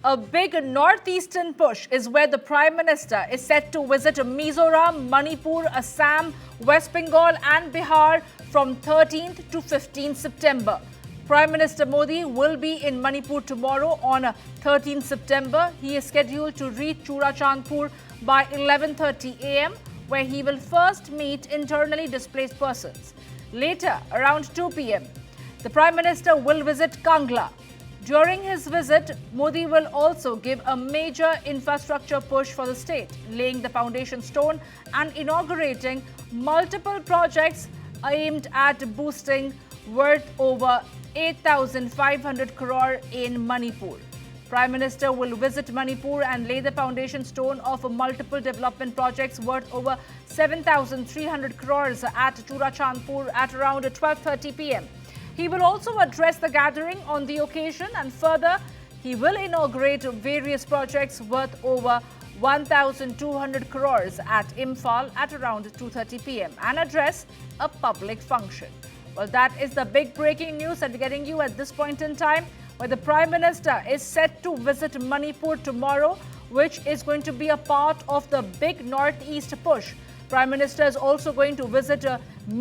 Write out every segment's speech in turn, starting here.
A big northeastern push is where the Prime Minister is set to visit Mizoram, Manipur, Assam, West Bengal and Bihar from 13th to 15th September. Prime Minister Modi will be in Manipur tomorrow on 13th September. He is scheduled to reach Churachandpur by 11:30 a.m. where he will first meet internally displaced persons. Later, around 2 p.m., the Prime Minister will visit Kangla. During his visit, Modi will also give a major infrastructure push for the state, laying the foundation stone and inaugurating multiple projects aimed at boosting worth over 8,500 crore in Manipur. Prime Minister will visit Manipur and lay the foundation stone of multiple development projects worth over 7,300 crores at Churachandpur at around 12:30 p.m. He will also address the gathering on the occasion, and further, he will inaugurate various projects worth over 1,200 crores at Imphal at around 2:30 p.m. and address a public function. Well, that is the big breaking news that we're getting you at this point in time, where the Prime Minister is set to visit Manipur tomorrow, which is going to be a part of the big Northeast push. Prime Minister is also going to visit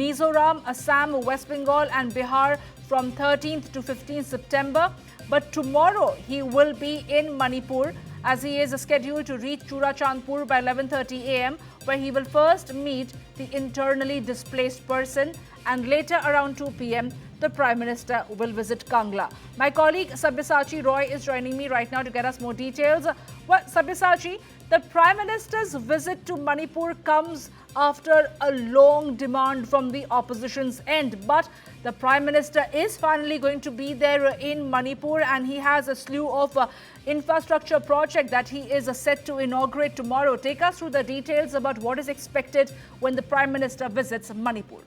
Mizoram, Assam, West Bengal and Bihar from 13th to 15th September. But tomorrow he will be in Manipur as he is scheduled to reach Churachandpur by 11:30 a.m. where he will first meet the internally displaced person, and later around 2 p.m. the Prime Minister will visit Kangla. My colleague Sabyasachi Roy is joining me right now to get us more details. Well, Sabyasachi, the Prime Minister's visit to Manipur comes after a long demand from the opposition's end. But the Prime Minister is finally going to be there in Manipur, and he has a slew of infrastructure project that he is set to inaugurate tomorrow. Take us through the details about what is expected when the Prime Minister visits Manipur.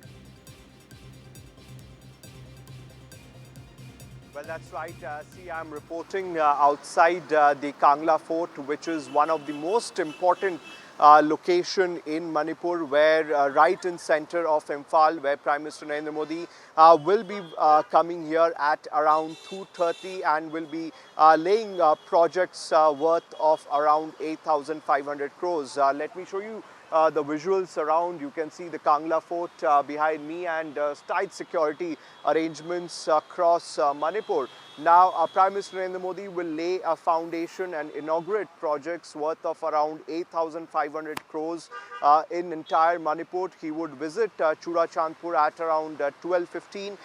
Well, that's right. See, I'm reporting outside the Kangla Fort, which is one of the most important location in Manipur, where right in center of Imphal, where Prime Minister Narendra Modi will be coming here at around 2:30 and will be laying projects worth of around 8,500 crores. Let me show you the visuals around. You can see the Kangla Fort behind me and tight security arrangements across Manipur. Now, Prime Minister Narendra Modi will lay a foundation and inaugurate projects worth of around 8,500 crores in entire Manipur. He would visit Churachandpur at around 12:15,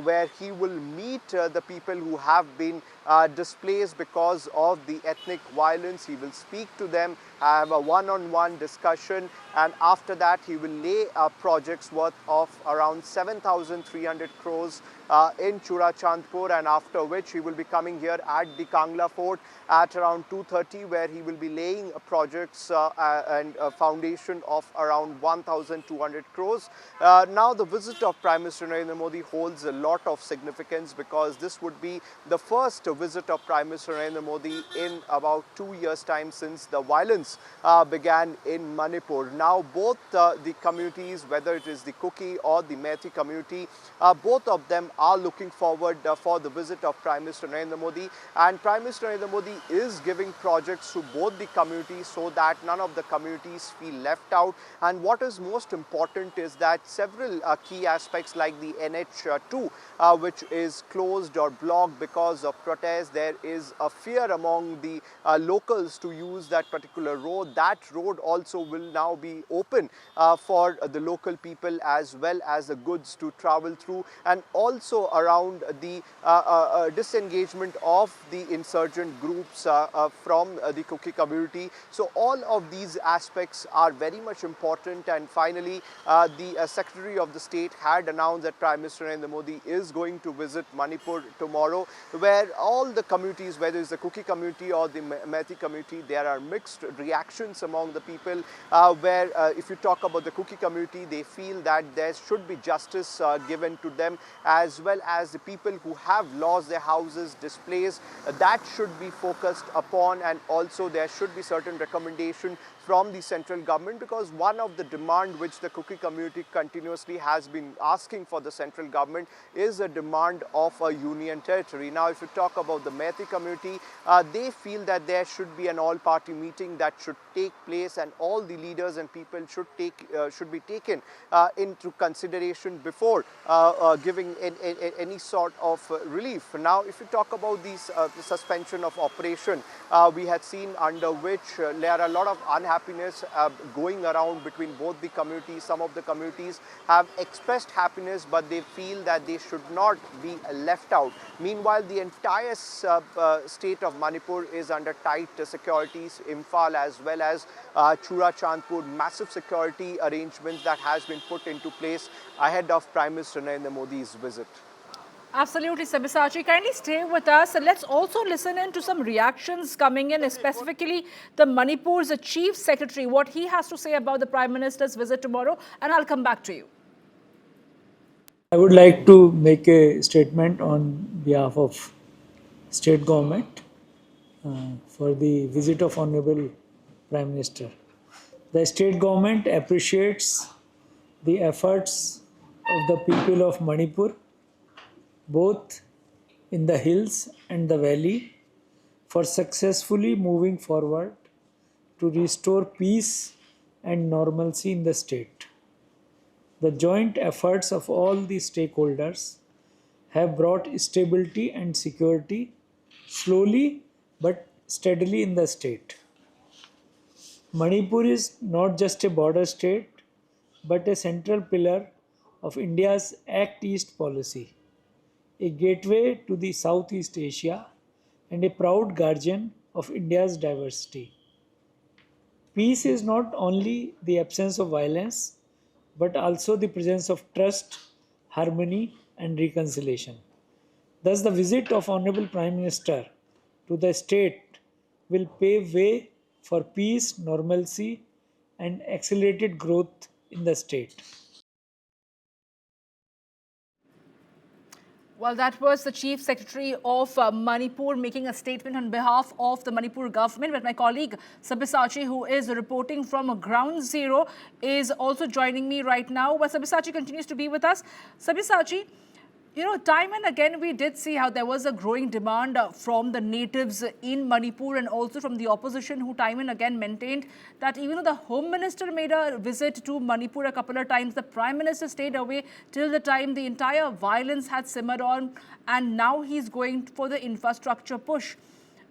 where he will meet the people who have been displaced because of the ethnic violence. He will speak to them, have a one-on-one discussion, and after that he will lay projects worth of around 7,300 crores in Churachandpur, and after which he will be coming here at the Kangla Fort at around 2:30, where he will be laying projects and a foundation of around 1,200 crores. Now, the visit of Prime Minister Narendra Modi holds a lot of significance, because this would be the first visit of Prime Minister Narendra Modi in about 2 years' time since the violence began in Manipur. Now, both the communities, whether it is the Kuki or the Methi community, both of them are looking forward for the visit of Prime Minister Narendra Modi, and Prime Minister Narendra Modi is giving projects to both the communities so that none of the communities feel left out. And what is most important is that several key aspects like the NH2, which is closed or blocked because of protests, there is a fear among the locals to use that particular road. That road also will now be open for the local people as well as the goods to travel through, and also around the disengagement of the insurgent groups from the Kuki community. So all of these aspects are very much important. And finally, the Secretary of the State had announced that Prime Minister Narendra Modi is going to visit Manipur tomorrow, where all the communities, whether it's the Kuki community or the Methi community, there are mixed reactions among the people, where if you talk about the Kuki community, they feel that there should be justice given to them, as well as the people who have lost their houses, displaced, that should be focused upon, and also there should be certain recommendation from the central government, because one of the demand which the Kuki community continuously has been asking for the central government is a demand of a union territory. Now, if you talk about the Meitei community, they feel that there should be an all-party meeting that should take place, and all the leaders and people should be taken into consideration before giving any sort of relief. Now, if you talk about the suspension of operation, we had seen under which there are a lot of unhappiness going around between both the communities. Some of the communities have expressed happiness, but they feel that they should not be left out. Meanwhile, the entire state of Manipur is under tight securities. Imphal as well as Churachandpur, massive security arrangements that has been put into place ahead of Prime Minister Narendra Modi's visit. Absolutely, Sabyasachi. Kindly stay with us. And let's also listen in to some reactions coming in, specifically the Manipur's Chief Secretary, what he has to say about the Prime Minister's visit tomorrow. And I'll come back to you. I would like to make a statement on behalf of state government for the visit of Honorable Prime Minister. The state government appreciates the efforts of the people of Manipur, both in the hills and the valley, for successfully moving forward to restore peace and normalcy in the state. The joint efforts of all the stakeholders have brought stability and security slowly but steadily in the state. Manipur is not just a border state but a central pillar of India's Act East policy, a gateway to the Southeast Asia and a proud guardian of India's diversity. Peace is not only the absence of violence but also the presence of trust, harmony and reconciliation. Thus, the visit of Honorable Prime Minister to the state will pave way for peace, normalcy and accelerated growth in the state. Well, that was the Chief Secretary of Manipur making a statement on behalf of the Manipur government. But my colleague Sabyasachi, who is reporting from ground zero, is also joining me right now. Well, Sabyasachi continues to be with us. Sabyasachi, you know, time and again we did see how there was a growing demand from the natives in Manipur and also from the opposition, who time and again maintained that even though the Home Minister made a visit to Manipur a couple of times, the Prime Minister stayed away till the time the entire violence had simmered on, and now he's going for the infrastructure push.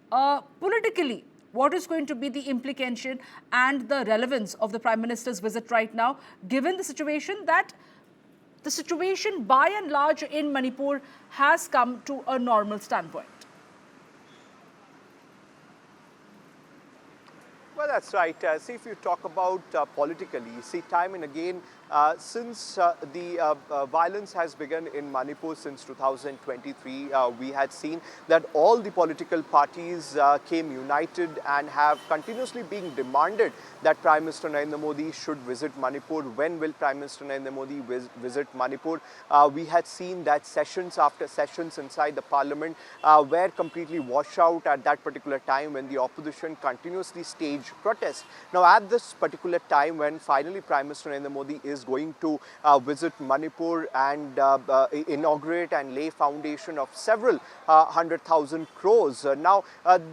Politically, what is going to be the implication and the relevance of the Prime Minister's visit right now, given the situation by and large in Manipur has come to a normal standpoint? Well, that's right. See, if you talk about politically, see, time and again, since the violence has begun in Manipur since 2023, we had seen that all the political parties came united and have continuously been demanded that Prime Minister Narendra Modi should visit Manipur. When will Prime Minister Narendra Modi visit Manipur? We had seen that sessions after sessions inside the parliament were completely washed out at that particular time when the opposition continuously staged protests. Now, at this particular time when finally Prime Minister Narendra Modi is going to visit Manipur and inaugurate and lay foundation of several 100,000 crores. Now,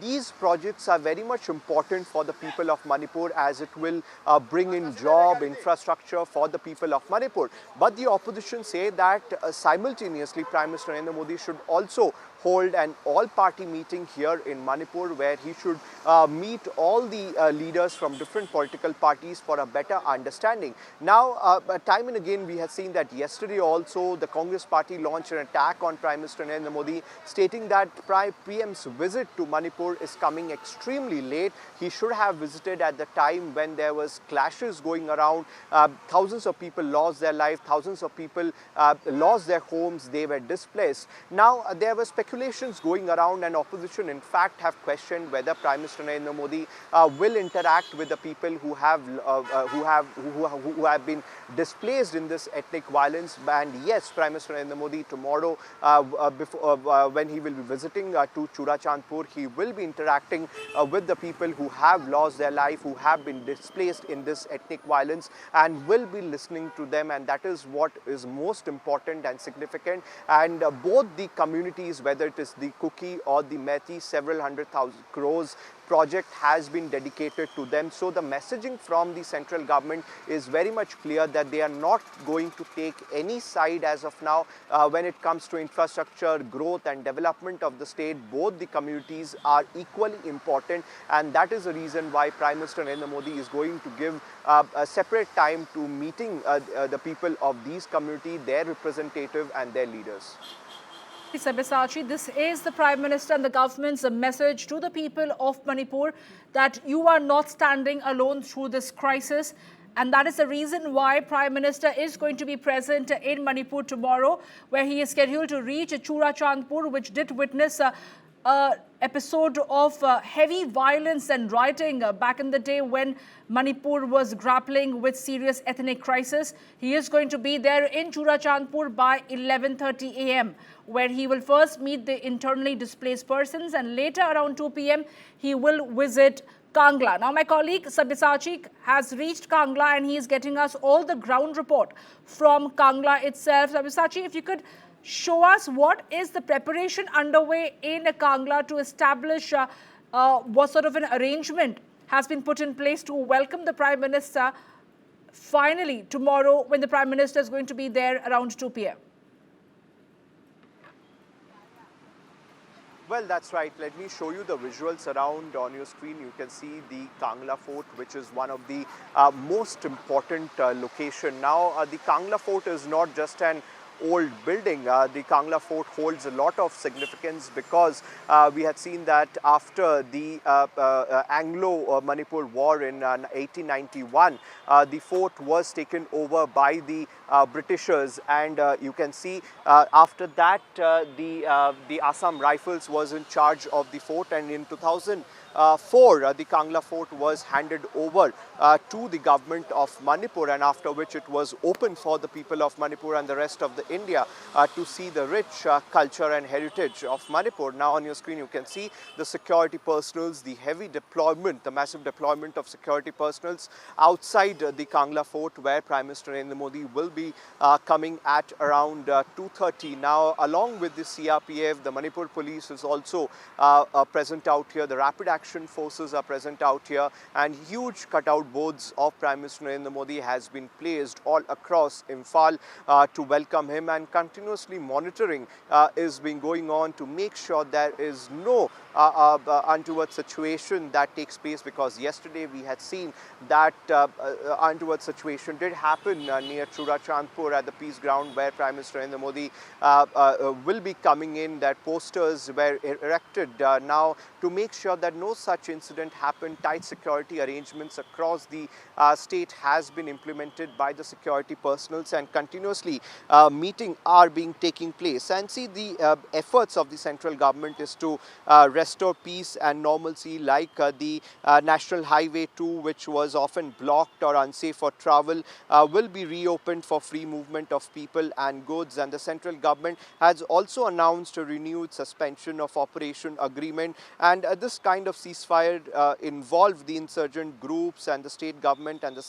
these projects are very much important for the people of Manipur, as it will bring in job, infrastructure for the people of Manipur. But the opposition say that simultaneously Prime Minister Narendra Modi should also hold an all-party meeting here in Manipur, where he should meet all the leaders from different political parties for a better understanding. Now, time and again we have seen that yesterday also the Congress party launched an attack on Prime Minister Narendra Modi, stating that PM's visit to Manipur is coming extremely late. He should have visited at the time when there was clashes going around. Thousands of people lost their life, thousands of people lost their homes, they were displaced. Now, there was speculations going around, and opposition in fact have questioned whether Prime Minister Narendra Modi will interact with the people who have been displaced in this ethnic violence. And yes, Prime Minister Narendra Modi tomorrow, when he will be visiting to Churachandpur, he will be interacting with the people who have lost their life, who have been displaced in this ethnic violence, and will be listening to them. And that is what is most important and significant. And both the communities, whether whether it is the Kuki or the Methi, several 100,000 crores project has been dedicated to them. So the messaging from the central government is very much clear that they are not going to take any side as of now when it comes to infrastructure, growth and development of the state. Both the communities are equally important, and that is the reason why Prime Minister Narendra Modi is going to give a separate time to meeting the people of these communities, their representative and their leaders. Sabyasachi, this is the Prime Minister and the government's message to the people of Manipur that you are not standing alone through this crisis. And that is the reason why Prime Minister is going to be present in Manipur tomorrow, where he is scheduled to reach Churachandpur, which did witness a episode of heavy violence and rioting back in the day when Manipur was grappling with serious ethnic crisis. He is going to be there in Churachandpur by 11:30 a.m., where he will first meet the internally displaced persons, and later around 2 p.m. he will visit Kangla. Now, my colleague Sabyasachi has reached Kangla and he is getting us all the ground report from Kangla itself. Sabyasachi, if you could show us what is the preparation underway in Kangla to establish what sort of an arrangement has been put in place to welcome the Prime Minister finally tomorrow, when the Prime Minister is going to be there around 2 p.m. Well, that's right. Let me show you the visuals around on your screen. You can see the Kangla Fort, which is one of the most important location. Now, the Kangla Fort is not just an old building. The Kangla Fort holds a lot of significance because we had seen that after the Anglo-Manipur War in 1891, the fort was taken over by the Britishers, and you can see after that the Assam Rifles was in charge of the fort, and in 2004 the Kangla Fort was handed over to the government of Manipur, and after which it was open for the people of Manipur and the rest of the India to see the rich culture and heritage of Manipur. Now on your screen you can see the security personals, the heavy deployment, the massive deployment of security personals outside the Kangla Fort, where Prime Minister Narendra Modi will be coming at around 2:30. Now, along with the CRPF, the Manipur police is also present out here. The rapid action forces are present out here, and huge cutout boards of Prime Minister Narendra Modi has been placed all across Imphal to welcome him, and continuously monitoring is being going on to make sure there is no untoward situation that takes place, because yesterday we had seen that untoward situation did happen near Churachandpur at the peace ground, where Prime Minister Narendra Modi will be coming in. That posters were erected now to make sure that no such incident happened. Tight security arrangements across the state has been implemented by the security personals, and continuously meeting are being taking place. And see, the efforts of the central government is to restore peace and normalcy, like the National Highway 2, which was often blocked or unsafe for travel, will be reopened for free movement of people and goods. And the central government has also announced a renewed suspension of operation agreement, and this kind of ceasefire involved the insurgent groups and the state government and the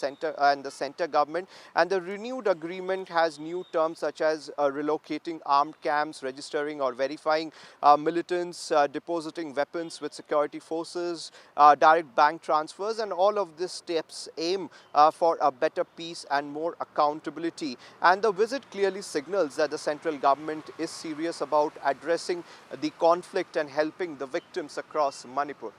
center government. And the renewed agreement has new terms such as relocating armed camps, registering or verifying militants, depositing weapons with security forces, direct bank transfers, and all of these steps aim for a better peace and more accountability. And the visit clearly signals that the central government is serious about addressing the conflict and helping the victims across Manipur.